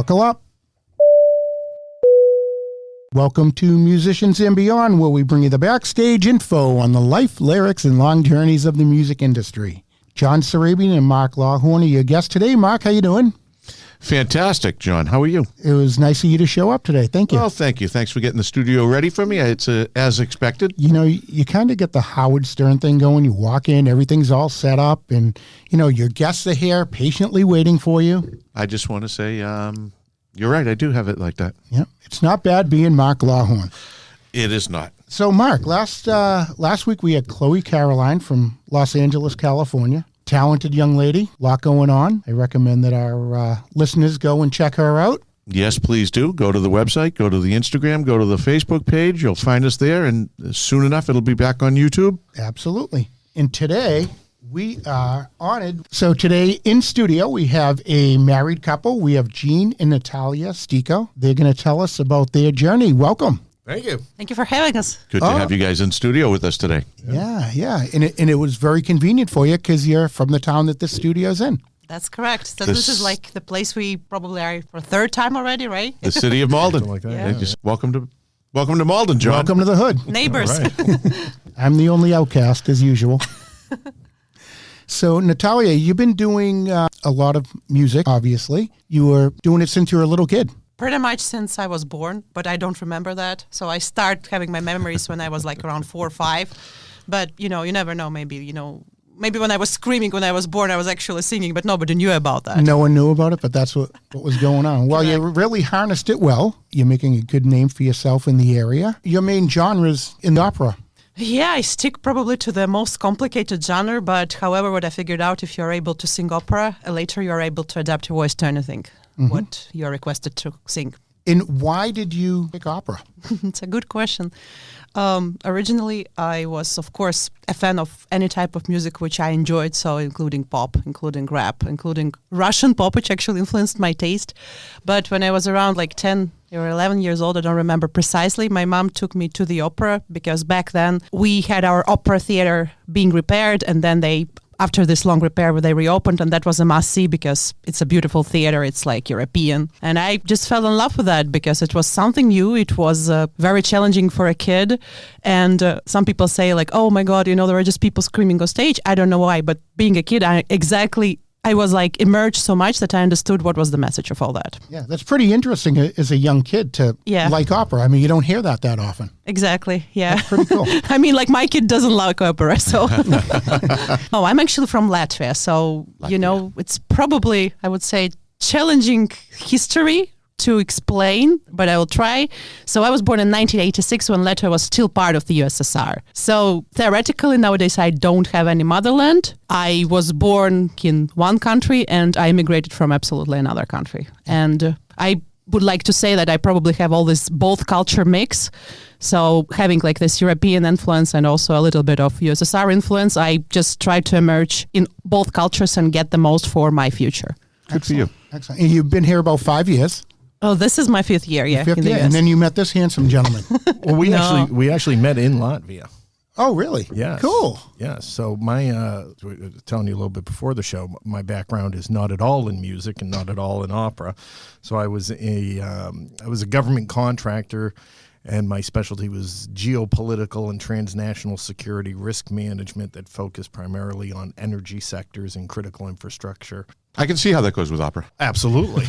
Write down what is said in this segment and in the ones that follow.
Buckle up. Welcome to Musicians and Beyond, where we bring you the backstage info on the life, lyrics, and long journeys of the music industry. John Sarabian and Mark Lawhorn are your guests today. Mark, how you doing? Fantastic, John. How are you? It was nice of you to show up today. Thank you. Well, thank you. Thanks for getting the studio ready for me. It's as expected. You know, you kind of get the Howard Stern thing going. You walk in, everything's all set up, and, you know, your guests are here patiently waiting for you. I just want to say, you're right. I do have it like that. Yeah, it's not bad being Mark Lawhorn. It is not. So, Mark, last week we had Chloe Caroline from Los Angeles, California. Talented young lady, a lot going on. I recommend that our listeners go and check her out. Yes, please do. Go to the website, go to the Instagram, go to the Facebook page. You'll find us there, and soon enough, it'll be back on YouTube. Absolutely. And today, we are honored. So today in studio, we have a married couple. We have Gene and Natalja Sticco. They're going to tell us about their journey. Welcome. Thank you. Thank you for having us. Good to have you guys in studio with us today. Yeah. And it was very convenient for you because you're from the town that this studio's in. That's correct. So this is like the place we probably are for third time already, right? The city of Malden. Like that, Yeah. Just welcome to Malden, John. Welcome to the hood. Neighbors. Right. I'm the only outcast, as usual. So, Natalja, you've been doing a lot of music, obviously. You were doing it since you were a little kid. Pretty much since I was born, but I don't remember that. So I start having my memories when I was like around 4 or 5. But, you know, you never know. Maybe when I was screaming when I was born, I was actually singing, but nobody knew about that. No one knew about it, but that's what was going on. Well, you really harnessed it well. You're making a good name for yourself in the area. Your main genre's in the opera. Yeah, I stick probably to the most complicated genre, but however, what I figured out, if you're able to sing opera, later you're able to adapt your voice to anything, what you're requested to sing. And why did you pick opera? It's a good question. Originally, I was, of course, a fan of any type of music which I enjoyed, so including pop, including rap, including Russian pop, which actually influenced my taste. But when I was around like 10 or 11 years old, I don't remember precisely, my mom took me to the opera because back then we had our opera theater being repaired, and then after this long repair, they reopened, and that was a must-see because it's a beautiful theater. It's like European. And I just fell in love with that because it was something new. It was very challenging for a kid. And some people say like, oh my God, there are just people screaming on stage. I don't know why, but being a kid, I was like immersed so much that I understood what was the message of all that. Yeah, that's pretty interesting as a young kid to like opera. I mean, you don't hear that often. Exactly, yeah. That's pretty cool. I mean, like my kid doesn't like opera, so. Oh, I'm actually from Latvia, so, it's probably, I would say, challenging history to explain, but I will try. So I was born in 1986 when Latvia was still part of the USSR. So theoretically, nowadays, I don't have any motherland. I was born in one country and I immigrated from absolutely another country. And I would like to say that I probably have all this both culture mix. So having like this European influence and also a little bit of USSR influence, I just try to emerge in both cultures and get the most for my future. Good for you. Excellent. And you've been here about 5 years. Oh, this is my 5th year, yeah. And then you met this handsome gentleman. Well, we actually met in Latvia. Oh, really? Yes. Cool. Yeah. So my telling you a little bit before the show, my background is not at all in music and not at all in opera. So I was a government contractor, and my specialty was geopolitical and transnational security risk management that focused primarily on energy sectors and critical infrastructure. I can see how that goes with opera. Absolutely.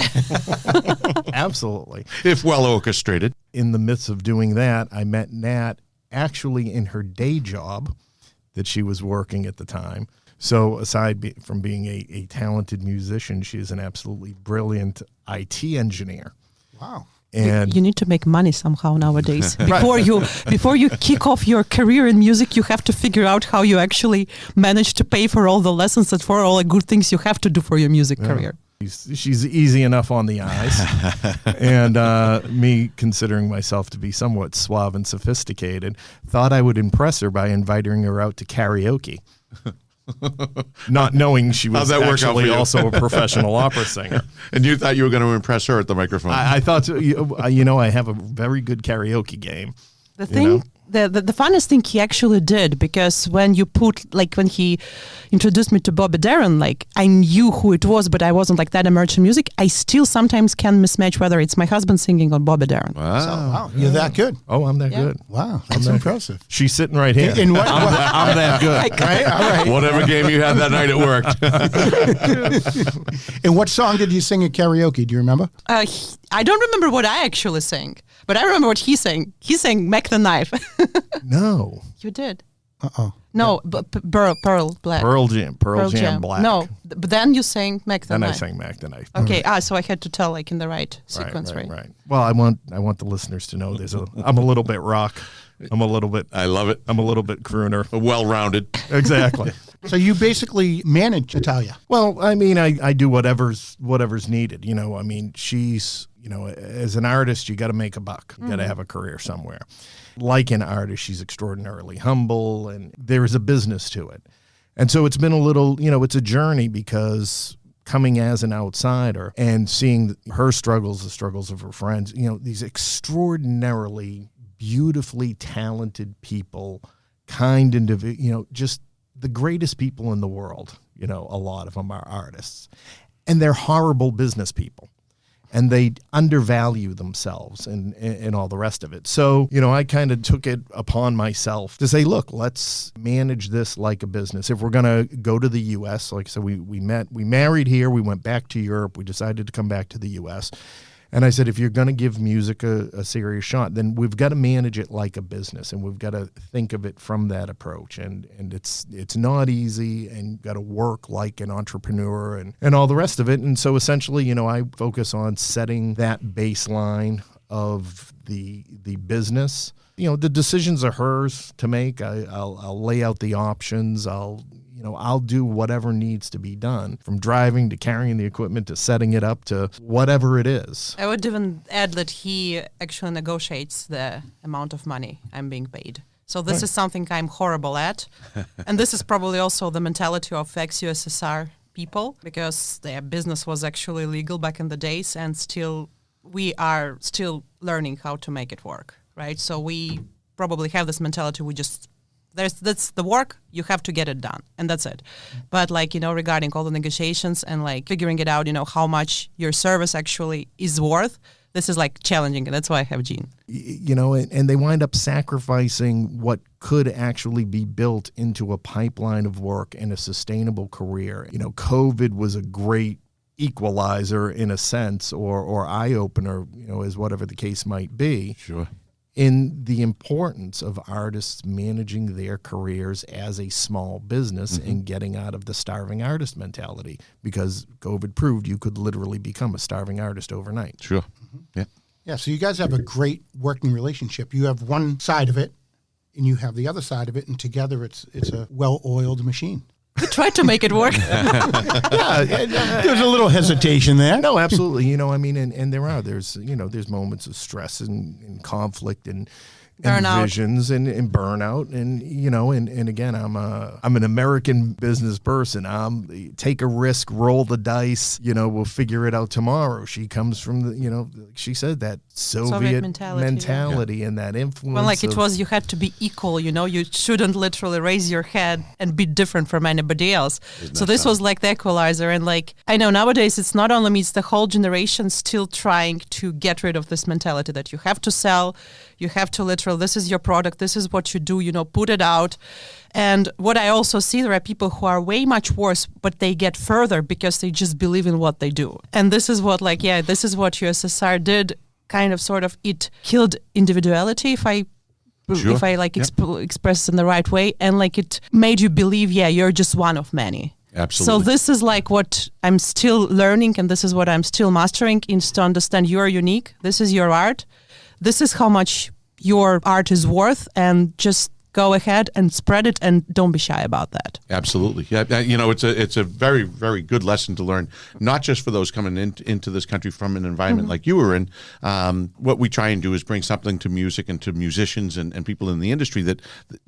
Absolutely. If well orchestrated. In the midst of doing that, I met Nat actually in her day job that she was working at the time. So aside from being a talented musician, she is an absolutely brilliant IT engineer. Wow. And you need to make money somehow nowadays. Before you kick off your career in music, you have to figure out how you actually manage to pay for all the lessons and for all the good things you have to do for your music career. She's easy enough on the eyes. And me, considering myself to be somewhat suave and sophisticated, thought I would impress her by inviting her out to karaoke. Not knowing she was actually also a professional opera singer. And you thought you were going to impress her at the microphone. I thought, I have a very good karaoke game. The thing the funniest thing he actually did, because when he introduced me to Bobby Darin, like I knew who it was, but I wasn't like that immersed in music. I still sometimes can mismatch whether it's my husband singing or Bobby Darin. Wow. So, wow, you're that good. Oh, I'm that Yeah. good. Wow, that's impressive. She's sitting right here. In what, I'm that good. right? All right. Whatever game you had that night, it worked. And what song did you sing at karaoke? Do you remember? I don't remember what I actually sang, but I remember what he sang. He sang "Mac the Knife." No. You did. Uh-oh. No, but Pearl Black. Pearl Jam Black. No, but then you sang "Mac the Then I Knife." sang Mac the Knife. Okay, so I had to tell like in the right sequence, right? Right. Well, I want the listeners to know I'm a little bit rock. I'm a little bit I love it. I'm a little bit crooner. Well-rounded. Exactly. So you basically manage Natalja. Well, I mean, I do whatever's needed. You know, I mean, she's, you know, as an artist, you got to make a buck. You got to have a career somewhere. Like an artist, she's extraordinarily humble, and there is a business to it. And so it's been a little, you know, it's a journey, because coming as an outsider and seeing her struggles, the struggles of her friends, you know, these extraordinarily beautifully talented people, kind individuals, you know, just the greatest people in the world. You know, a lot of them are artists, and they're horrible business people, and they undervalue themselves and all the rest of it. So, you know, I kind of took it upon myself to say, look, let's manage this like a business. If we're going to go to the U.S., like I said, we married here, we went back to Europe, we decided to come back to the U.S., and I said, if you're going to give music a serious shot, then we've got to manage it like a business, and we've got to think of it from that approach. And it's not easy, and you've got to work like an entrepreneur and all the rest of it. And so essentially, you know, I focus on setting that baseline of the business. You know, the decisions are hers to make. I'll lay out the options. I'll do whatever needs to be done, from driving to carrying the equipment to setting it up to whatever it is. I would even add that he actually negotiates the amount of money I'm being paid. So this is something I'm horrible at. And this is probably also the mentality of ex-USSR people, because their business was actually legal back in the days, and we are still learning how to make it work, right? So we probably have this mentality, that's the work, you have to get it done, and that's it. But like, you know, regarding all the negotiations and like figuring it out, you know, how much your service actually is worth, this is like challenging, and that's why I have Gene. You know, and they wind up sacrificing what could actually be built into a pipeline of work and a sustainable career. You know, COVID was a great equalizer in a sense, or eye-opener, you know, as whatever the case might be. Sure. In the importance of artists managing their careers as a small business and getting out of the starving artist mentality, because COVID proved you could literally become a starving artist overnight. Sure. Yeah. Yeah, so you guys have a great working relationship. You have one side of it, and you have the other side of it, and together it's a well-oiled machine. We tried to make it work. There's a little hesitation there. No, absolutely. You know, I mean, and there's moments of stress and conflict and Burnout. visions and burnout, and you know, and again, I'm an American business person. Take a risk, roll the dice. You know, we'll figure it out tomorrow. She comes from the, you know, like she said, that Soviet mentality and that influence. Well, like it was, you had to be equal. You know, you shouldn't literally raise your head and be different from anybody else. So this was like the equalizer, and like I know nowadays it's not only me, it's the whole generation still trying to get rid of this mentality that you have to sell, you have to literally, this is your product, this is what you do, you know, put it out. And what I also see, there are people who are way much worse, but they get further because they just believe in what they do. And this is what, like, yeah, this is what USSR did, kind of sort of, it killed individuality, if I like express it in the right way, and like it made you believe, yeah, you're just one of many. Absolutely. So this is like what I'm still learning, and this is what I'm still mastering, is to understand you're unique, this is your art, this is how much your art is worth, and just go ahead and spread it, and don't be shy about that. Absolutely. Yeah, you know, it's a very, very good lesson to learn, not just for those coming into this country from an environment like you were in. What we try and do is bring something to music and to musicians and people in the industry that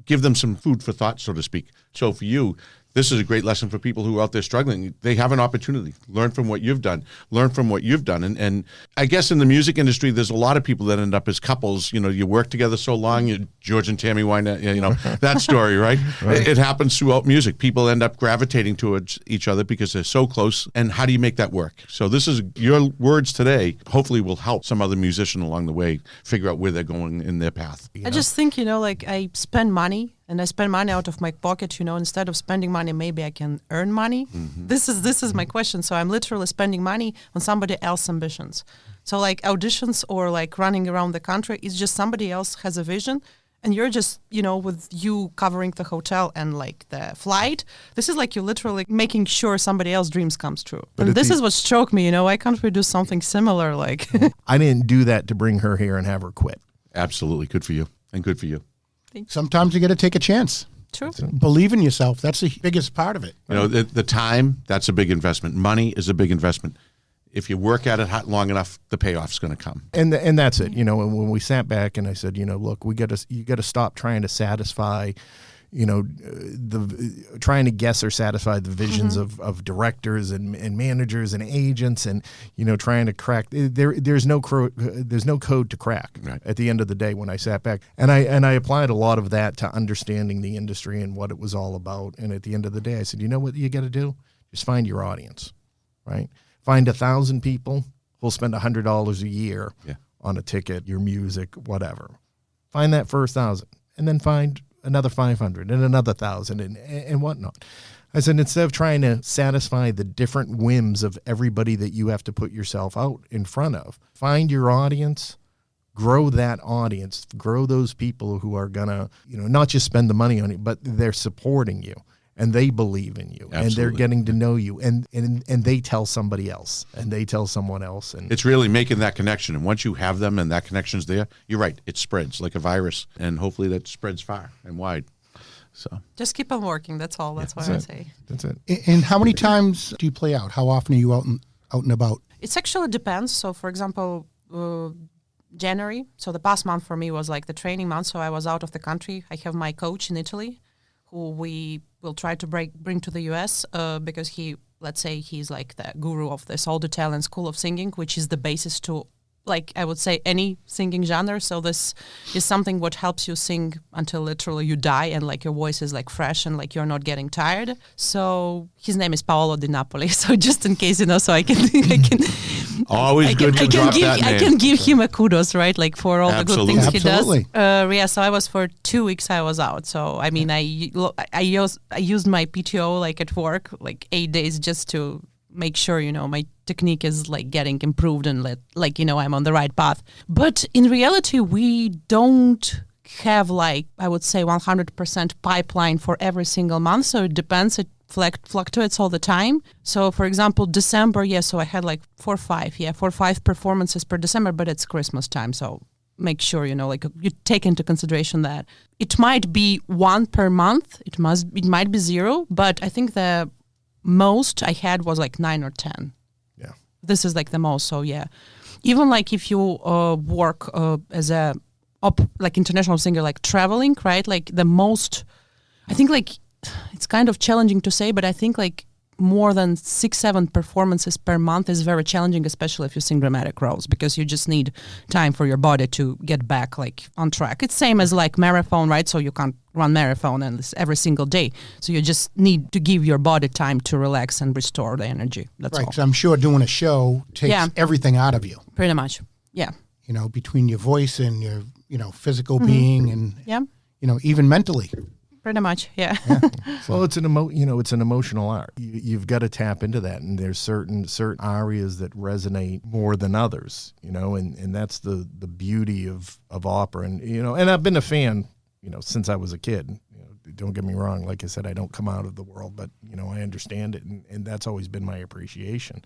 give them some food for thought, so to speak. So for you, this is a great lesson for people who are out there struggling. They have an opportunity. Learn from what you've done. Learn from what you've done. And I guess in the music industry, there's a lot of people that end up as couples. You know, you work together so long, George and Tammy Wynette, you know, that story, right? It happens throughout music. People end up gravitating towards each other because they're so close. And how do you make that work? So this is your words today, hopefully will help some other musician along the way figure out where they're going in their path. I just think, you know, like I spend money and I spend money out of my pocket, you know, instead of spending money, maybe I can earn money. This is my question. So I'm literally spending money on somebody else's ambitions. So like auditions or like running around the country, it's just somebody else has a vision and you're just, you know, with you covering the hotel and like the flight, this is like you're literally making sure somebody else's dreams comes true. But and this is what struck me, you know, why can't we do something similar? Like I didn't do that to bring her here and have her quit. Absolutely. Good for you. And good for you. Sometimes you got to take a chance. True. Believe in yourself. That's the biggest part of it. You know, the time, that's a big investment. Money is a big investment. If you work at it long enough, the payoff's going to come. And that's it. You know, when we sat back and I said, you know, look, you got to stop trying to satisfy, you know, trying to guess or satisfy the visions of directors and managers and agents, and you know, trying to crack. There's no code to crack. Right. At the end of the day, when I sat back and I applied a lot of that to understanding the industry and what it was all about. And at the end of the day, I said, you know what you got to do? Just find your audience, right? Find 1,000 people who'll spend $100 a year on a ticket, your music, whatever. Find that first 1,000, and then find another 500 and another 1,000 and whatnot. I said, instead of trying to satisfy the different whims of everybody that you have to put yourself out in front of, find your audience, grow that audience, grow those people who are gonna, you know, not just spend the money on it, but they're supporting you. And they believe in you. Absolutely. And they're getting to know you, and they tell somebody else, and they tell someone else. And it's really making that connection. And once you have them and that connection's there, you're right, it spreads like a virus, and hopefully that spreads far and wide. So just keep on working. That's all. That's what I say. That's it. And how many times do you play out? How often are you out and about? It actually depends. So, for example, January. So the past month for me was like the training month. So I was out of the country. I have my coach in Italy, who we will try to bring to the US because let's say he's like the guru of this old Italian school of singing, which is the basis to, like, I would say any singing genre. So this is something what helps you sing until literally you die and like your voice is like fresh and like you're not getting tired. So his name is Paolo Di Napoli. So just in case, you know, so I can always good to drop that name. I can give him a kudos, right? Like for all the good things he Absolutely. does. Yeah, so I was for 2 weeks I was out. So I mean, I used my PTO like at work, like 8 days just to make sure, you know, my technique is like getting improved and like, you know, I'm on the right path. But in reality, we don't have like, I would say 100% pipeline for every single month. So it depends. It fluctuates all the time. So for example, December, so I had like 4 or 5 performances per December, but it's Christmas time. So make sure, you know, like you take into consideration that it might be 1 per month. It might be 0, but I think the most I had was like 9 or 10. Yeah. This is like the most. So yeah, even like if you work as a like international singer, like traveling, right? Like the most, I think like it's kind of challenging to say, but I think like more than 6-7 performances per month is very challenging, especially if you sing dramatic roles, because you just need time for your body to get back like on track. It's same as like marathon, right? So you can't run marathon and every single day. So you just need to give your body time to relax and restore the energy. That's right, all. because I'm sure doing a show takes everything out of you. Pretty much, yeah. You know, between your voice and your, you know, physical being and, you know, even mentally. Pretty much, yeah. Well, it's an emotional art. You've got to tap into that, and there's certain areas that resonate more than others, you know, and that's the beauty of opera. And you know, and I've been a fan, you know, since I was a kid. You know, don't get me wrong. Like I said, I don't come out of the world, but you know, I understand it, and that's always been my appreciation.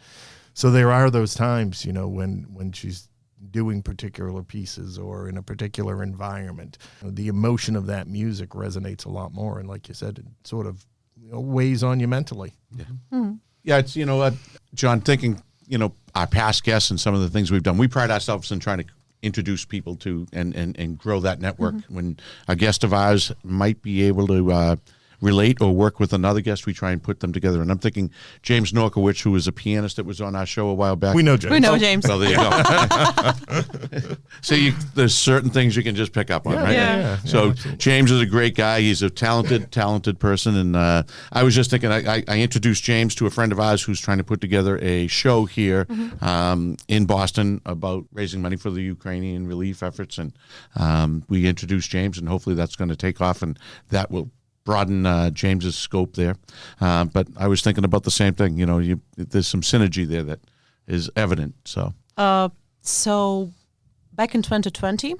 So there are those times, you know, when she's doing particular pieces or in a particular environment, the emotion of that music resonates a lot more. And like you said, it sort of, you know, weighs on you mentally. Yeah. Mm-hmm. Yeah. It's, you know, John, thinking, you know, our past guests and some of the things we've done, we pride ourselves in trying to introduce people to and grow that network. Mm-hmm. When a guest of ours might be able to relate or work with another guest, we try and put them together. And I'm thinking James Norkowicz, who was a pianist that was on our show a while back. We know James. We know James. Well, there you go. So there's certain things you can just pick up on, right? Yeah. So James is a great guy. He's a talented person. And I was just thinking, I introduced James to a friend of ours who's trying to put together a show here in Boston about raising money for the Ukrainian relief efforts. And we introduced James, and hopefully that's going to take off, and that will broaden James's scope there. But I was thinking about the same thing. You know, there's some synergy there that is evident. So back in 2020,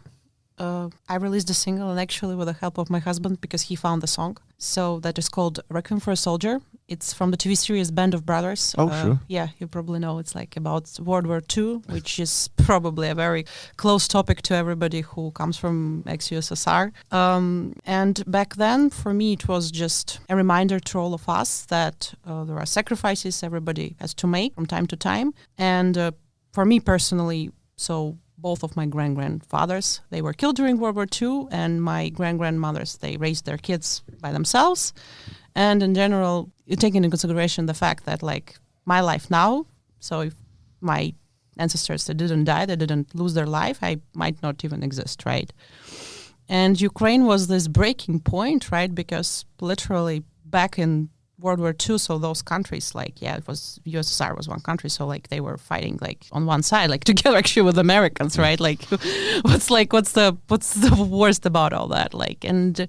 I released a single, and actually with the help of my husband, because he found the song. So that is called Requiem for a Soldier. It's from the TV series Band of Brothers. Oh, sure. Yeah, you probably know. It's like about World War II, which is probably a very close topic to everybody who comes from ex-USSR. And back then, for me, it was just a reminder to all of us that there are sacrifices everybody has to make from time to time. And for me personally, so both of my grandfathers, they were killed during World War II, and my grandmothers, they raised their kids by themselves. And in general, you take into consideration the fact that, like, my life now, so if my ancestors, they didn't die, they didn't lose their life, I might not even exist, right? And Ukraine was this breaking point, right? Because literally back in World War II, so those countries, like, yeah, it was USSR was one country, so like they were fighting like on one side, like together actually with Americans, right? Like, what's the worst about all that? Like, and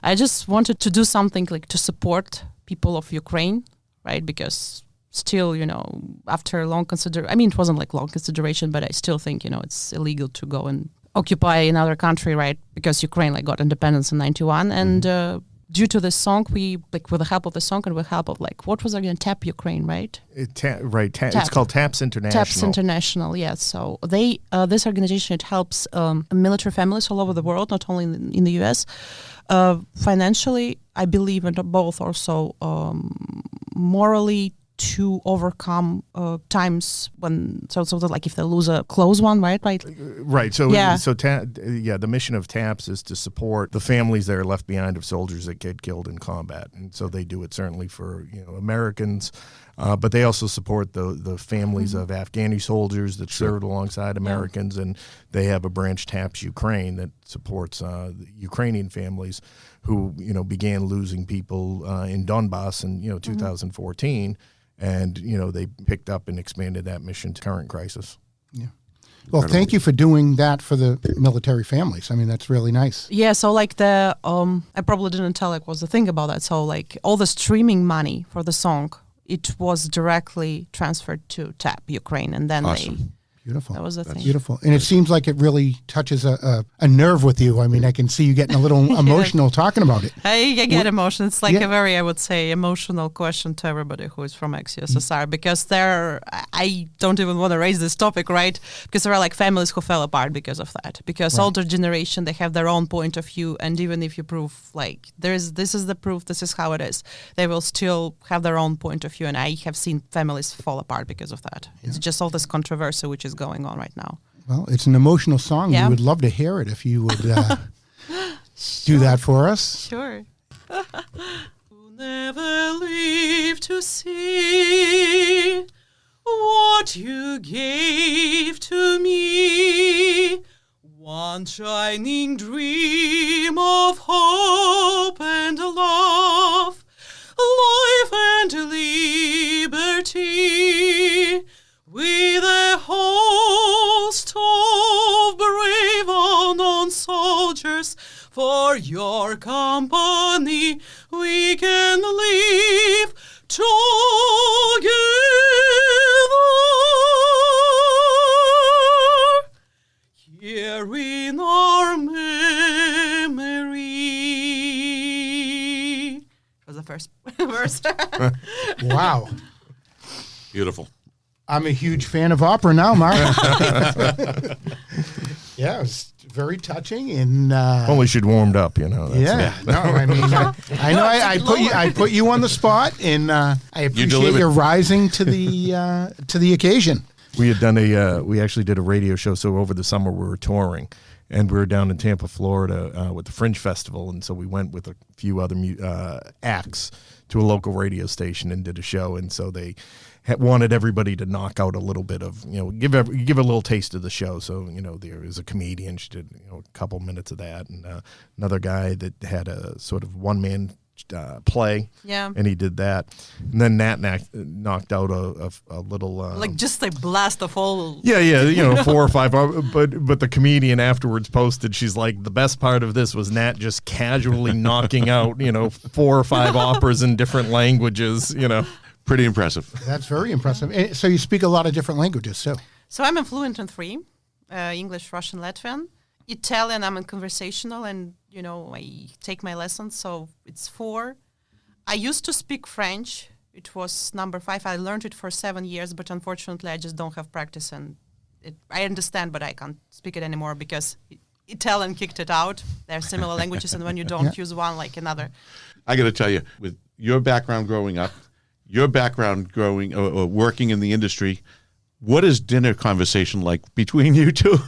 I just wanted to do something like to support people of Ukraine, right? Because still, you know, after long it wasn't like long consideration, but I still think, you know, it's illegal to go and occupy another country, right? Because Ukraine like got independence in 91, and due to this song, we, like, with the help of the song and with the help of, like, what was it again? TAP Ukraine, right? It's called TAPS International. TAPS International, yes. So they, this organization, it helps military families all over the world, not only in the U.S. Financially, I believe, and both also morally, to overcome times when so that, like, if they lose a close one, right? Right. So the mission of TAPS is to support the families that are left behind of soldiers that get killed in combat, and so they do it certainly for, you know, Americans, but they also support the families of Afghani soldiers that served alongside Americans, and they have a branch, TAPS Ukraine, that supports the Ukrainian families who, you know, began losing people in Donbass in 2014. And, you know, they picked up and expanded that mission to current crisis. Yeah. Well, thank you for doing that for the military families. I mean, that's really nice. Yeah, so like I probably didn't tell like what's the thing about that. So like all the streaming money for the song, it was directly transferred to TAP Ukraine, and then Beautiful. That was the thing. Beautiful. And it seems like it really touches a nerve with you. I mean, I can see you getting a little emotional talking about it. I get emotional. It's like a very, I would say, emotional question to everybody who is from ex-USSR, because I don't even want to raise this topic, right? Because there are like families who fell apart because of that. Because older generation, they have their own point of view, and even if you prove like this is the proof, this is how it is, they will still have their own point of view. And I have seen families fall apart because of that. It's just all this controversy which is going on right now. Well, it's an emotional song. We would love to hear it if you would do that for us. Sure. Who never lived to see what you gave to me, one shining dream of hope and love, life and liberty, with a host of brave unknown soldiers, for your company we can live together. Here in our memory. That was the first verse. Wow. Beautiful. I'm a huge fan of opera now, Mark. Yeah, it was very touching, and only she'd warmed up, you know. No, I mean, I know I put you on the spot, and I appreciate your rising to the occasion. We had done we actually did a radio show. So over the summer we were touring, and we were down in Tampa, Florida, with the Fringe Festival, and so we went with a few other acts to a local radio station and did a show, and so they wanted everybody to knock out a little bit of, give a little taste of the show. So, there was a comedian, she did, a couple minutes of that, and another guy that had a sort of one-man play, and he did that. And then Nat knocked out a little... just a blast of all... Yeah, 4 or 5 hours. But the comedian afterwards posted, she's like, the best part of this was Nat just casually knocking out, 4 or 5 operas in different languages, Pretty impressive. That's very impressive. And so you speak a lot of different languages, too. So I'm fluent in 3, English, Russian, Latvian. Italian, I'm in conversational, and, I take my lessons, so it's 4. I used to speak French. It was number 5. I learned it for 7 years, but unfortunately I just don't have practice, and I understand, but I can't speak it anymore because Italian kicked it out. They're similar languages, and when you don't use one like another. I got to tell you, with your background growing up, your background growing or working in the industry, what is dinner conversation like between you two?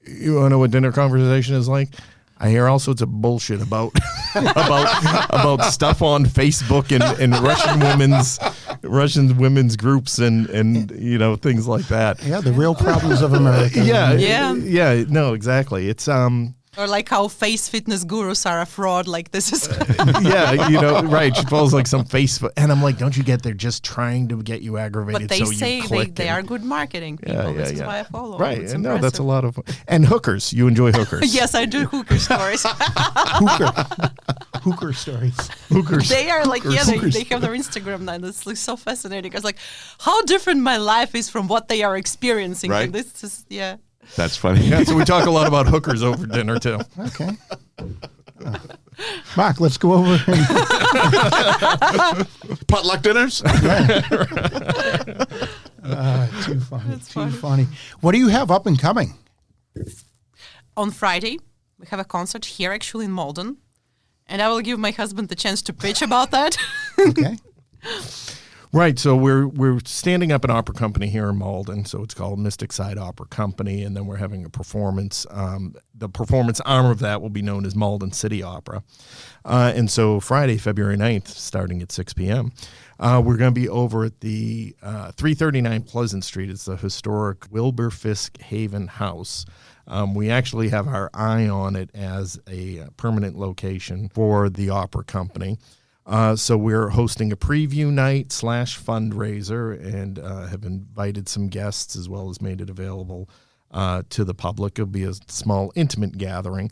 You want to know what dinner conversation is like? I hear all sorts of bullshit about about stuff on Facebook and Russian women's groups and things like that. Yeah, the real problems of America. Yeah. No, exactly. It's Or like how face fitness gurus are a fraud. Like this is. Right. She follows like some Facebook, and I'm like, don't you get they're just trying to get you aggravated? But they so say you click they are good marketing people. This is why I follow. Right. It's And no, impressive. that's a lot of and hookers. You enjoy hookers? Yes, I do hooker stories. Hooker stories. Hookers. They are like, Hookers. they have their Instagram now. It's like so fascinating. It's like how different my life is from what they are experiencing. Right. And this is That's funny. Yeah, so we talk a lot about hookers over dinner too. Okay. Mark, let's go over and Potluck dinners? too funny. What do you have up and coming? On Friday, we have a concert here actually in Malden. And I will give my husband the chance to pitch about that. Okay. Right, so we're standing up an opera company here in Malden, so it's called Mystic Side Opera Company, and then we're having a performance. The performance arm of that will be known as Malden City Opera. And so Friday, February 9th, starting at 6 p.m., we're going to be over at the 339 Pleasant Street. It's the historic Wilbur Fisk Haven House. We actually have our eye on it as a permanent location for the opera company. So we're hosting a preview night / fundraiser and have invited some guests as well as made it available to the public. It'll be a small, intimate gathering.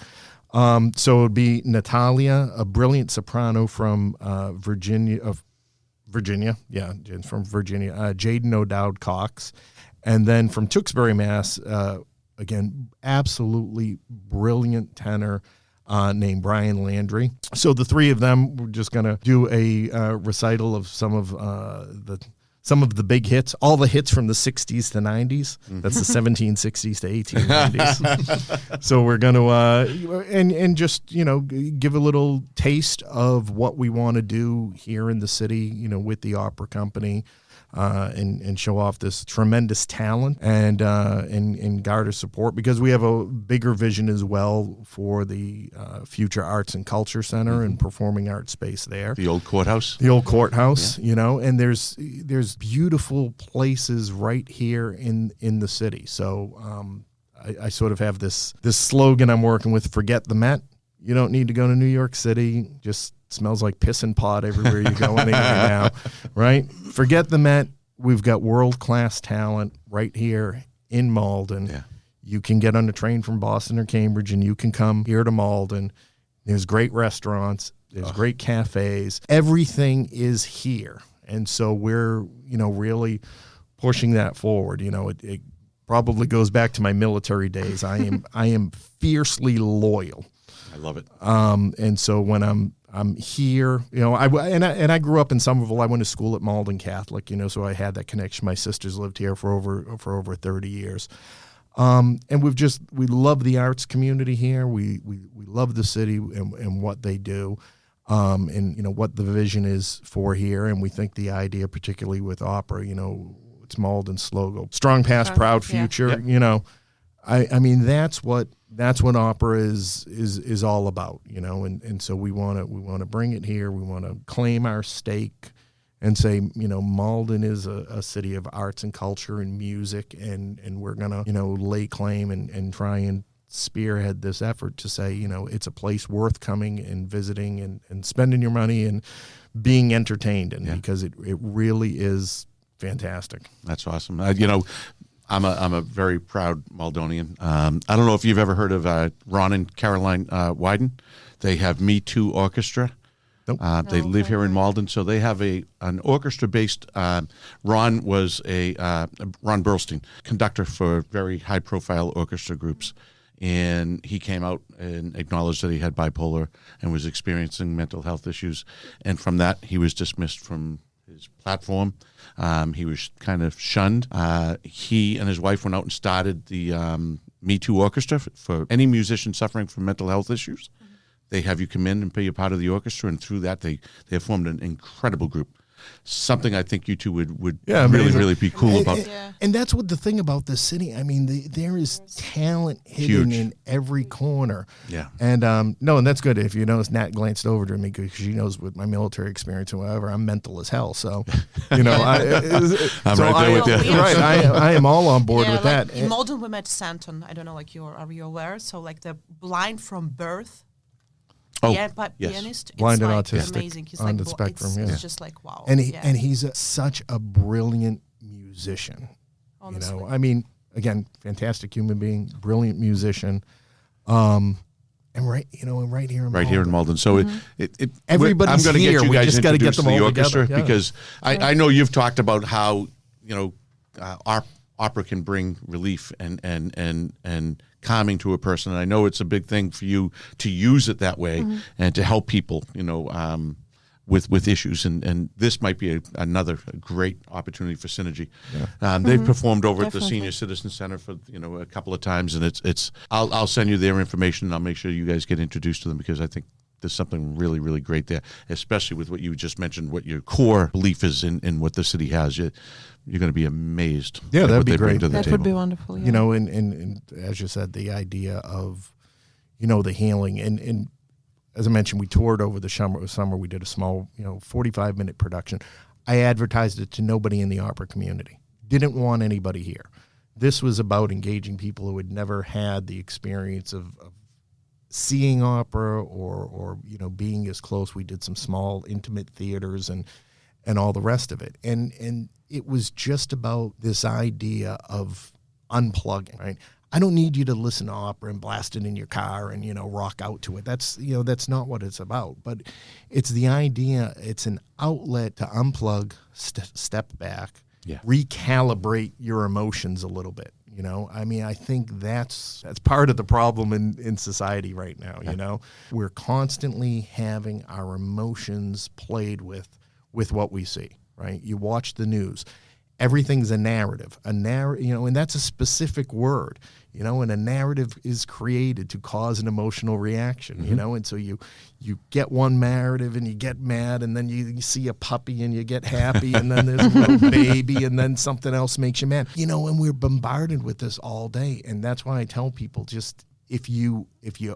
So it would be Natalja, a brilliant soprano from Virginia. Yeah, from Virginia. Jaden O'Dowd Cox. And then from Tewksbury, Mass., again, absolutely brilliant tenor, named Brian Landry. So the 3 of them, we're just going to do a recital of some of the big hits, all the hits from the 60s to 90s. That's the 1760s to 1890s. So we're going to and just give a little taste of what we want to do here in the city, with the opera company. And show off this tremendous talent and garner support, because we have a bigger vision as well for the future Arts and Culture Center and performing arts space there. The old courthouse. And there's beautiful places right here in the city. So I sort of have this slogan I'm working with: forget the Met. You don't need to go to New York City. Just smells like piss and pot everywhere you go anyway now, right? Forget the Met. We've got world-class talent right here in Malden. Yeah. You can get on a train from Boston or Cambridge, and you can come here to Malden. There's great restaurants. There's great cafes. Everything is here. And so we're, really pushing that forward. It probably goes back to my military days. I am fiercely loyal. I love it. And so when I'm here, I grew up in Somerville. I went to school at Malden Catholic, so I had that connection. My sisters lived here for over 30 years. And we love the arts community here. We love the city and what they do. And what the vision is for here. And we think the idea, particularly with opera, it's Malden's slogan, strong past, proud future. Yeah. I mean, that's what that's what opera is all about, you know, and so we want to bring it here. We want to claim our stake and say, you know, Malden is a city of arts and culture and music, and we're gonna, you know, lay claim and try and spearhead this effort to say, you know, it's a place worth coming and visiting and spending your money and being entertained in, because it really is fantastic. That's awesome. You know, I'm a very proud Maldonian. I don't know if you've ever heard of Ron and Caroline Wyden. They have Me Too Orchestra. Nope. They live here in Malden, so they have an orchestra based. Ron was Ron Burlstein, conductor for very high profile orchestra groups, and he came out and acknowledged that he had bipolar and was experiencing mental health issues, and from that he was dismissed from his platform. He was kind of shunned. He and his wife went out and started the Me Too Orchestra for any musician suffering from mental health issues. They have you come in and be a part of the orchestra, and through that, they have formed an incredible group. Something I think you two would really be cool about. And that's what the thing about this city. I mean, there is talent hidden in every corner. Yeah. And and that's good. If you notice, Nat glanced over to me because she knows with my military experience and whatever, I'm mental as hell. So, you know, I'm right there with you. Right. I am all on board with like that. In Malden, we met Santon. I don't know, like are you aware? So like the blind from birth. Pianist, blind and like autistic, amazing. He's on like the spectrum. It's just like wow. And he's such a brilliant musician. Honestly. You know, I mean, again, fantastic human being, brilliant musician, and right here in Malden. So everybody's I'm going to get you guys just introduced to the all orchestra together. because I know you've talked about how, you know, opera can bring relief and calming to a person, and I know it's a big thing for you to use it that way and to help people, you know, with issues, and this might be another great opportunity for synergy. They've performed over at the Senior Citizen Center for, you know, a couple of times, and it's I'll send you their information, and I'll make sure you guys get introduced to them, because I think there's something really, really great there, especially with what you just mentioned, what your core belief is in what the city has. You're going to be amazed. Yeah, that'd be great. That would be wonderful. Yeah. You know, and as you said, the idea of, you know, the healing. And as I mentioned, we toured over the summer. We did a small, you know, 45-minute production. I advertised it to nobody in the opera community. Didn't want anybody here. This was about engaging people who had never had the experience of seeing opera or you know, being as close. We did some small intimate theaters and all the rest of it. And it was just about this idea of unplugging, right? I don't need you to listen to opera and blast it in your car and, you know, rock out to it. That's not what it's about. But it's the idea, it's an outlet to unplug, step back, recalibrate your emotions a little bit. You know, I mean, I think that's part of the problem in society right now. You know, we're constantly having our emotions played with what we see, right? You watch the news, everything's a narrative, you know, and that's a specific word, you know, and a narrative is created to cause an emotional reaction, you know, and so you get one narrative and you get mad, and then you see a puppy and you get happy, and then there's a little baby, and then something else makes you mad, you know, and we're bombarded with this all day. And that's why I tell people, just if you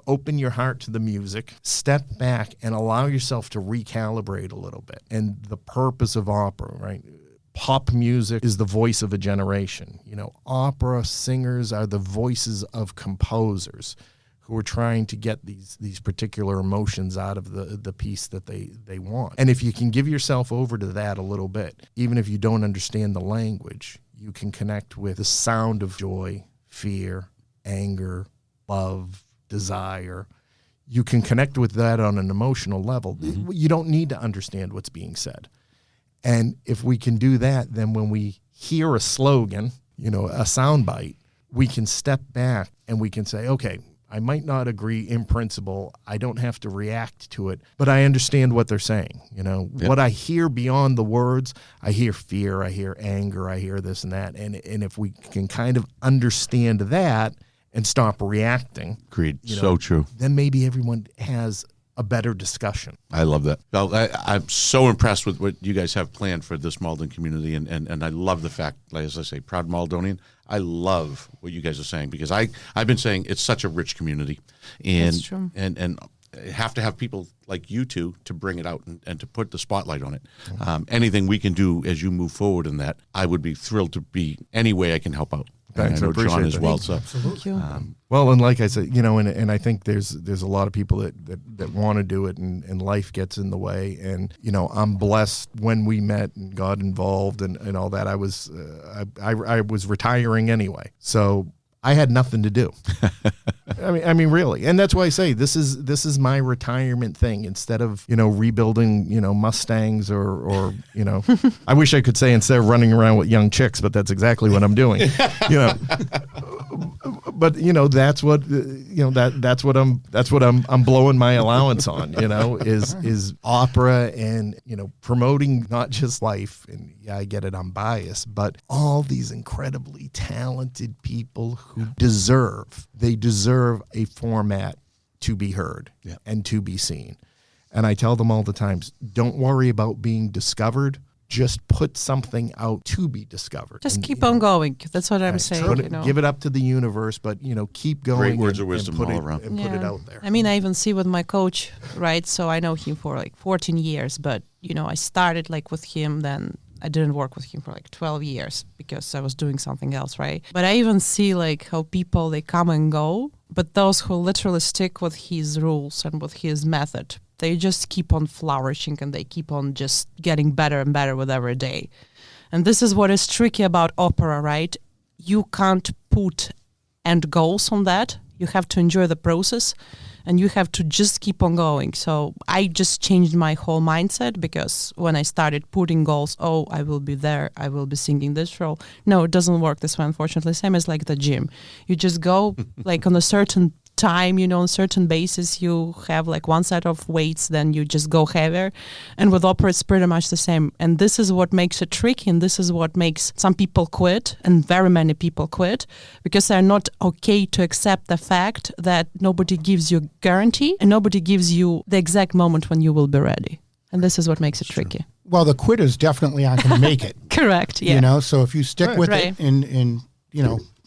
open your heart to the music, step back and allow yourself to recalibrate a little bit. And the purpose of opera, right? Pop music is the voice of a generation. You know, opera singers are the voices of composers who are trying to get these particular emotions out of the piece that they want. And if you can give yourself over to that a little bit, even if you don't understand the language, you can connect with the sound of joy, fear, anger, love, desire. You can connect with that on an emotional level. You don't need to understand what's being said. And if we can do that, then when we hear a slogan, you know, a soundbite, we can step back and we can say, okay, I might not agree in principle. I don't have to react to it, but I understand what they're saying. You know, what I hear beyond the words, I hear fear, I hear anger, I hear this and that. And if we can kind of understand that and stop reacting. Agreed. You know, so true. Then maybe everyone has a better discussion. I love that. Well, I'm so impressed with what you guys have planned for this Malden community, and I love the fact, like, as I say, proud Maldonian. I love what you guys are saying, because I've been saying it's such a rich community, and That's true. and have to have people like you two to bring it out and to put the spotlight on it. Anything we can do as you move forward in that, I would be thrilled to be any way I can help out. Thanks, And I I know John appreciate as that. well. So Thank you. Well, and like I said, and I think there's a lot of people that want to do it, and life gets in the way. And I'm blessed. When we met and got involved and all that, I was retiring anyway, so I had nothing to do. I mean, really, and that's why I say this is my retirement thing. Instead of rebuilding Mustangs or I wish I could say instead of running around with young chicks, but that's exactly what I'm doing. But that's what that's what I'm blowing my allowance on. Is opera and promoting not just life. And yeah, I get it, I'm biased, but all these incredibly talented people who deserve a format to be heard and to be seen. And I tell them all the time, don't worry about being discovered. Just put something out to be discovered. Just And, keep on going. That's what I'm right, saying. give it up to the universe, but keep going. Great words and, of wisdom and put all it, around. and put it out there. I mean, I even see with my coach, right? So I know him for like 14 years, but I started like with him, then I didn't work with him for like 12 years because I was doing something else, right? But I even see like how people, they come and go, but those who literally stick with his rules and with his method, they just keep on flourishing and they keep on just getting better and better with every day. And this is what is tricky about opera, right? You can't put end goals on that. You have to enjoy the process and you have to just keep on going. So I just changed my whole mindset, because when I started putting goals, I will be there, I will be singing this role. No, it doesn't work this way, unfortunately. Same as like the gym. You just go like on a certain time, on a certain basis, you have like one set of weights, then you just go heavier. And with opera, it's pretty much the same. And this is what makes it tricky, and this is what makes some people quit, and very many people quit, because they're not okay to accept the fact that nobody gives you guarantee and nobody gives you the exact moment when you will be ready. And this is what makes it tricky. Well, the quitters definitely aren't going to make it. Correct, yeah. So if you stick with Right. it and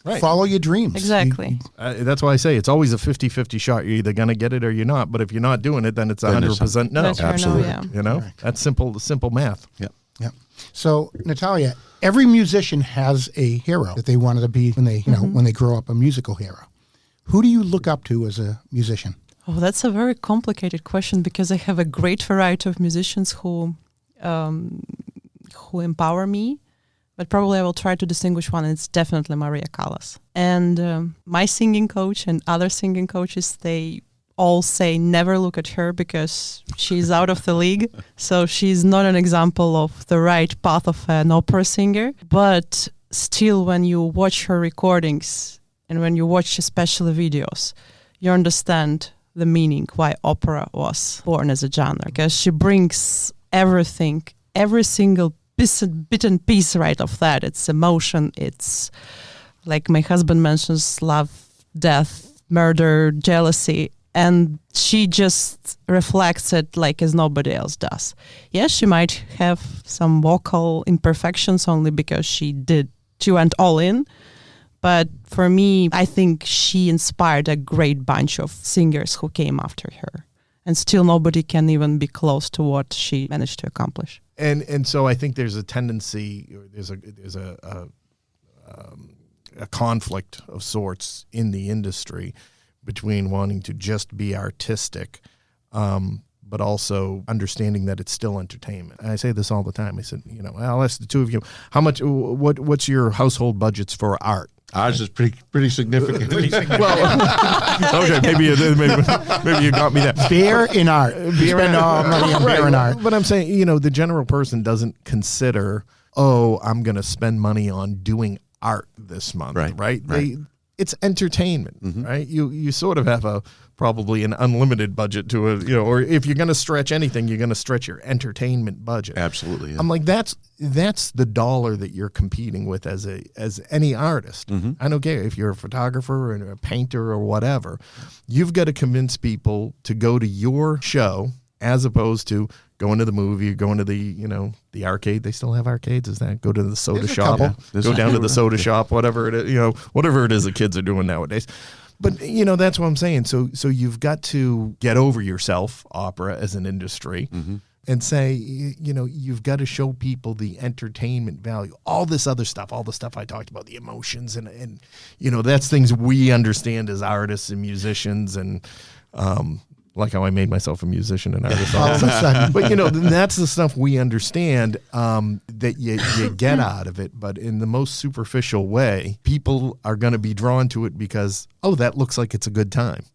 Right. follow your dreams. Exactly. That's why I say it's always a 50-50 shot. You're either going to get it or you're not. But if you're not doing it, then it's 100% no. That's fair, no, Absolutely. yeah. That's simple math. yeah. Yeah. So, Natalja, every musician has a hero that they wanted to be when they, when they grow up, a musical hero. Who do you look up to as a musician? Oh, that's a very complicated question, because I have a great variety of musicians who empower me. But probably I will try to distinguish one, and it's definitely Maria Callas. And my singing coach and other singing coaches, they all say never look at her because she's out of the league. So she's not an example of the right path of an opera singer. But still, when you watch her recordings and when you watch especially videos, you understand the meaning why opera was born as a genre. Because she brings everything, every single bit and piece right of that. It's emotion, it's like my husband mentions, love, death, murder, jealousy, and she just reflects it like as nobody else does. Yes, she might have some vocal imperfections only because she went all in, but for me, I think she inspired a great bunch of singers who came after her, and still nobody can even be close to what she managed to accomplish. And so I think there's a tendency, or there's a conflict of sorts in the industry between wanting to just be artistic, but also understanding that it's still entertainment. And I say this all the time. I said, I'll ask the two of you, what's your household budgets for art? Ours is pretty significant. Well, okay, maybe you got me there. Beer in art. Spend all money on beer in art. But I'm saying, the general person doesn't consider, I'm going to spend money on doing art this month, right? Right. It's entertainment, right? You sort of have a probably an unlimited budget to a, or if you're going to stretch anything, you're going to stretch your entertainment budget. Absolutely. Yeah. I'm like, that's the dollar that you're competing with as any artist. I don't care if you're a photographer or a painter or whatever. You've got to convince people to go to your show as opposed to going to the movie, going to the arcade. They still have arcades. Is that go to the soda shop? Go down to the soda shop, whatever it is, whatever it is the kids are doing nowadays. But, that's what I'm saying. So you've got to get over yourself, opera, as an industry, and say, you've got to show people the entertainment value, all this other stuff, all the stuff I talked about, the emotions, and that's things we understand as artists and musicians, and like how I made myself a musician and artist all of a sudden. But, that's the stuff we understand that you get out of it. But in the most superficial way, people are going to be drawn to it because, that looks like it's a good time.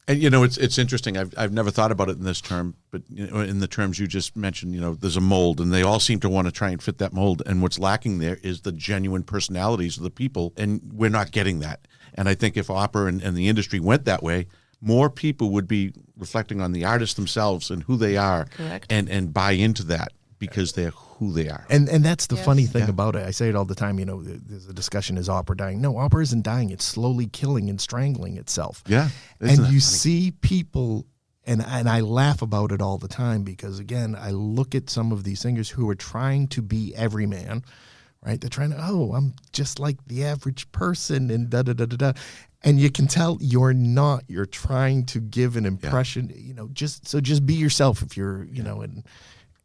And, it's interesting. I've never thought about it in this term, but in the terms you just mentioned, there's a mold, and they all seem to want to try and fit that mold. And what's lacking there is the genuine personalities of the people, and we're not getting that. And I think if opera and the industry went that way, more people would be reflecting on the artists themselves and who they are. Correct. and buy into that because they're who they are. And that's the funny thing about it. I say it all the time, there's a discussion, is opera dying? No, opera isn't dying. It's slowly killing and strangling itself. Yeah. And you see people, and I laugh about it all the time because, again, I look at some of these singers who are trying to be everyman, right? They're trying to, I'm just like the average person and da-da-da-da-da. And you can tell you're not. You're trying to give an impression, just be yourself. If you're,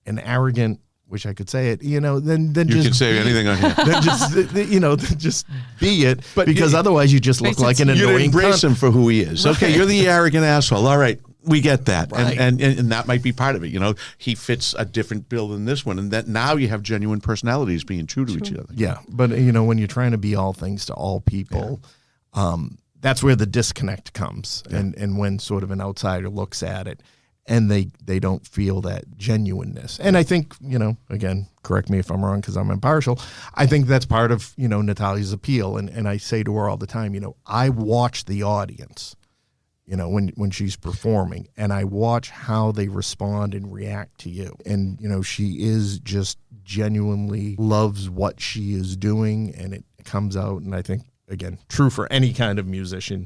an arrogant, wish I could say it, then you just can say anything on here. then just be it. But because otherwise you just look like an annoying. You embrace him for who he is. Right. Okay, you're the arrogant asshole. All right, we get that, Right. and that might be part of it. He fits a different bill than this one, and that now you have genuine personalities being true to each other. Yeah, but when you're trying to be all things to all people, that's where the disconnect comes, and when sort of an outsider looks at it, and they don't feel that genuineness. And I think, again, correct me if I'm wrong because I'm impartial, I think that's part of, Natalja's appeal. And I say to her all the time, I watch the audience, when she's performing, and I watch how they respond and react to you. And, she is just genuinely loves what she is doing, and it comes out. And I think, again, true for any kind of musician,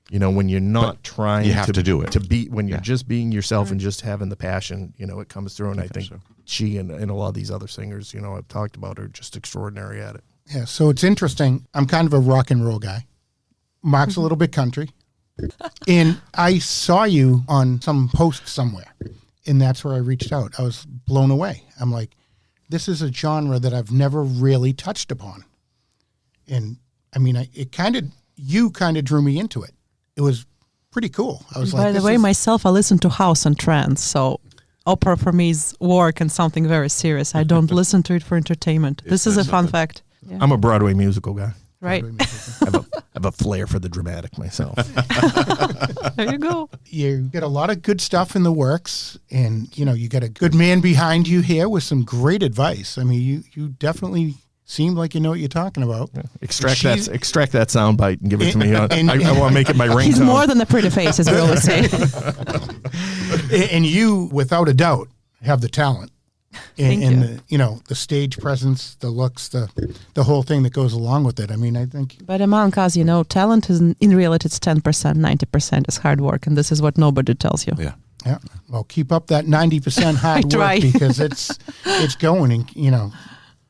when you're not trying you have to do it. to be, when you're just being yourself and just having the passion, it comes through. And I think she and a lot of these other singers, I've talked about, are just extraordinary at it. Yeah, so it's interesting. I'm kind of a rock and roll guy. Mark's a little bit country. And I saw you on some post somewhere, and that's where I reached out. I was blown away. I'm like, this is a genre that I've never really touched upon. And I mean, you kind of drew me into it. It was pretty cool. I was By the way, myself, I listen to house and trance, so opera for me is work and something very serious. I don't listen to it for entertainment. This is a fun fact. Yeah. I'm a Broadway musical guy. Right. I have a flair for the dramatic myself. There you go. You get a lot of good stuff in the works, and you got a good man behind you here with some great advice. I mean, you definitely seem like you know what you're talking about. Yeah. Extract that sound bite and give it to me. I want to make it my ringtone. He's more than a pretty face, as we always say. And you, without a doubt, have the talent. And the stage presence, the looks, the whole thing that goes along with it. I mean, I think. But among us, talent is in reality it's 10%, 90% is hard work, and this is what nobody tells you. Yeah. Yeah. Well, keep up that 90% hard work try. because it's going, and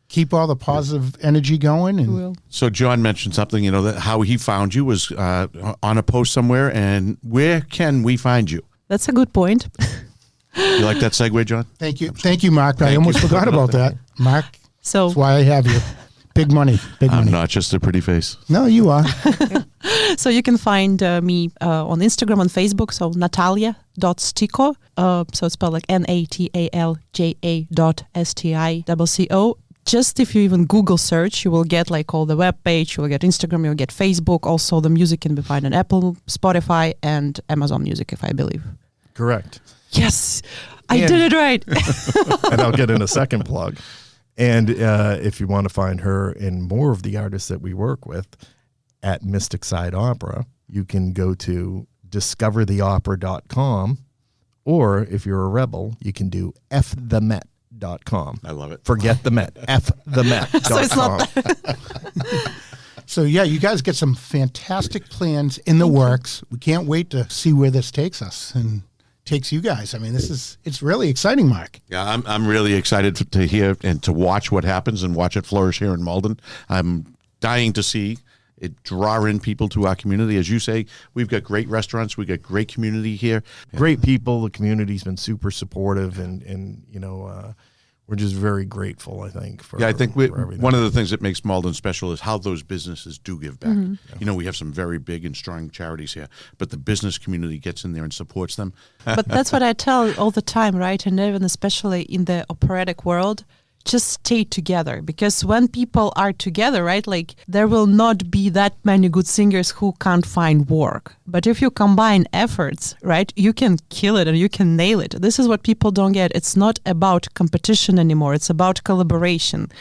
keep all the positive energy going. And So John mentioned something, that how he found you was on a post somewhere. And where can we find you? That's a good point. You like that segue, John? Thank you, Mark. I almost forgot about that, Mark. So that's why I have you. Big money. I'm not just a pretty face. No, you are. So you can find me on Instagram, on Facebook. So Natalja.Sticco. So it's spelled like Natalja.Sticco. Just if you even Google search, you will get like all the web page, you will get Instagram, you'll get Facebook. Also, the music can be found on Apple, Spotify, and Amazon Music, if I believe. Correct. Yes, I did it right. And I'll get in a second plug. And if you want to find her and more of the artists that we work with at Mystic Side Opera, you can go to discovertheopera.com, or if you're a rebel, you can do fthemet.com. I love it. Forget the Met. fthemet.com. So it's not that. So yeah, you guys get some fantastic plans in the works. We can't wait to see where this takes us and takes you guys. I mean, it's really exciting, Mark. Yeah, I'm really excited to hear and to watch what happens and watch it flourish here in Malden. I'm dying to see it draw in people to our community. As you say, we've got great restaurants. We've got great community here. Great people. The community's been super supportive, and you know, we're just very grateful, I think. For, I think for everything. one of the things that makes Malden special is how those businesses do give back. You know, we have some very big and strong charities here, but the business community gets in there and supports them. But that's what I tell all the time, right? And even especially in the operatic world, just stay together, because when people are together, right, like there will not be that many good singers who can't find work. But if you combine efforts, right, you can kill it and you can nail it. This is what people don't get. It's not about competition anymore. It's about collaboration.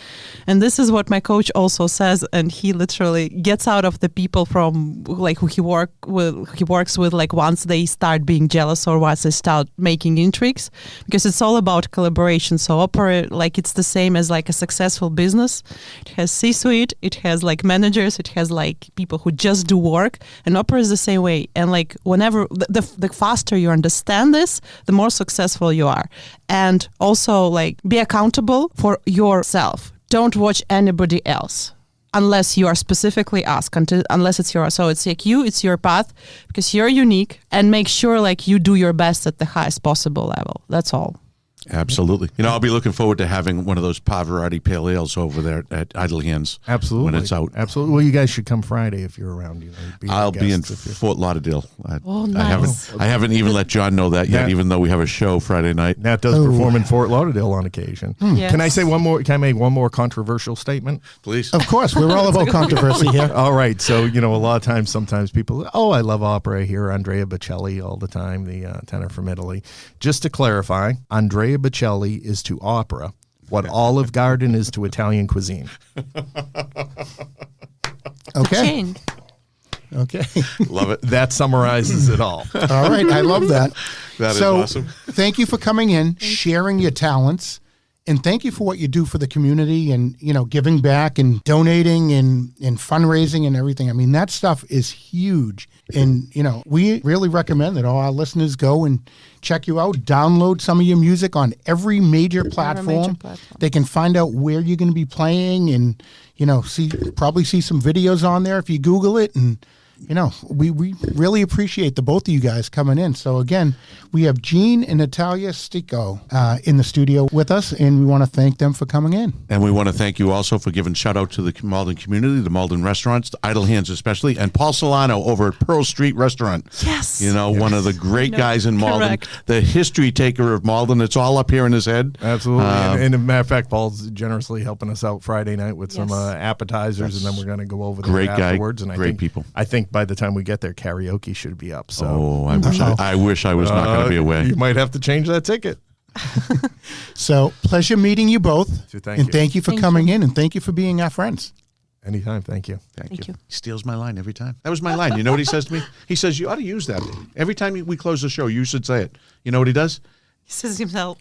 And this is what my coach also says, and he literally gets out of the people from like who he works with, like once they start being jealous or once they start making intrigues, because it's all about collaboration. So opera, like it's the same as like a successful business. It has C-suite, it has like managers, it has like people who just do work, and opera is the same way. And like whenever the faster you understand this, the more successful you are. And also like be accountable for yourself. Don't watch anybody else unless you are specifically asked, unless it's yours. So it's like it's your path, because you're unique, and make sure like you do your best at the highest possible level. That's all. Absolutely. You know, I'll be looking forward to having one of those Pavarotti Pale Ales over there at Idle Hands. Absolutely. When it's out. Absolutely. Well, you guys should come Friday if you're around. You know, I'll be in Fort Lauderdale. Nice. I haven't even let John know that yet, even though we have a show Friday night. Nat does perform in Fort Lauderdale on occasion. Yes. Can I say one more? Can I make one more controversial statement? Please. Of course, we're all about controversy here. All right. So, you know, a lot of times, sometimes people, I love opera. I hear Andrea Bocelli all the time, the tenor from Italy. Just to clarify, Andrea Bocelli is to opera what Olive Garden is to Italian cuisine. Okay. Okay. Love it. That summarizes it all. All right. I love that. That is awesome. Thank you for coming in, sharing your talents, and thank you for what you do for the community and, you know, giving back and donating and fundraising and everything. I mean, that stuff is huge. And, you know, we really recommend that all our listeners go and check you out, download some of your music on every major platform. They can find out where you're going to be playing and, you know, probably see some videos on there if you Google it. And, you know, we really appreciate the both of you guys coming in. So, again, we have Gene and Natalja Sticco in the studio with us, and we want to thank them for coming in. And we want to thank you also for giving shout out to the Malden community, the Malden restaurants, the Idle Hands especially, and Paul Solano over at Pearl Street Restaurant. Yes. You know, one of the great guys in Malden, correct. the history taker of Malden. It's all up here in his head. Absolutely. And as a matter of fact, Paul's generously helping us out Friday night with some appetizers, and then we're going to go over there Great guy, afterwards. And great people. I think by the time we get there, karaoke should be up. So. Oh, I wish I was not going to be away. You might have to change that ticket. So, pleasure meeting you both. Thank you for coming in, and thank you for being our friends. Anytime. Thank you. Thank you. He steals my line every time. That was my line. You know what he says to me? He says, you ought to use that. Every time we close the show, you should say it. You know what he does? He says himself.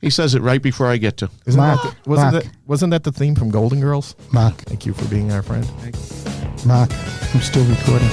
He says it right before I get to. Wasn't that the theme from Golden Girls? Mark. Thank you for being our friend. Mark, I'm still recording.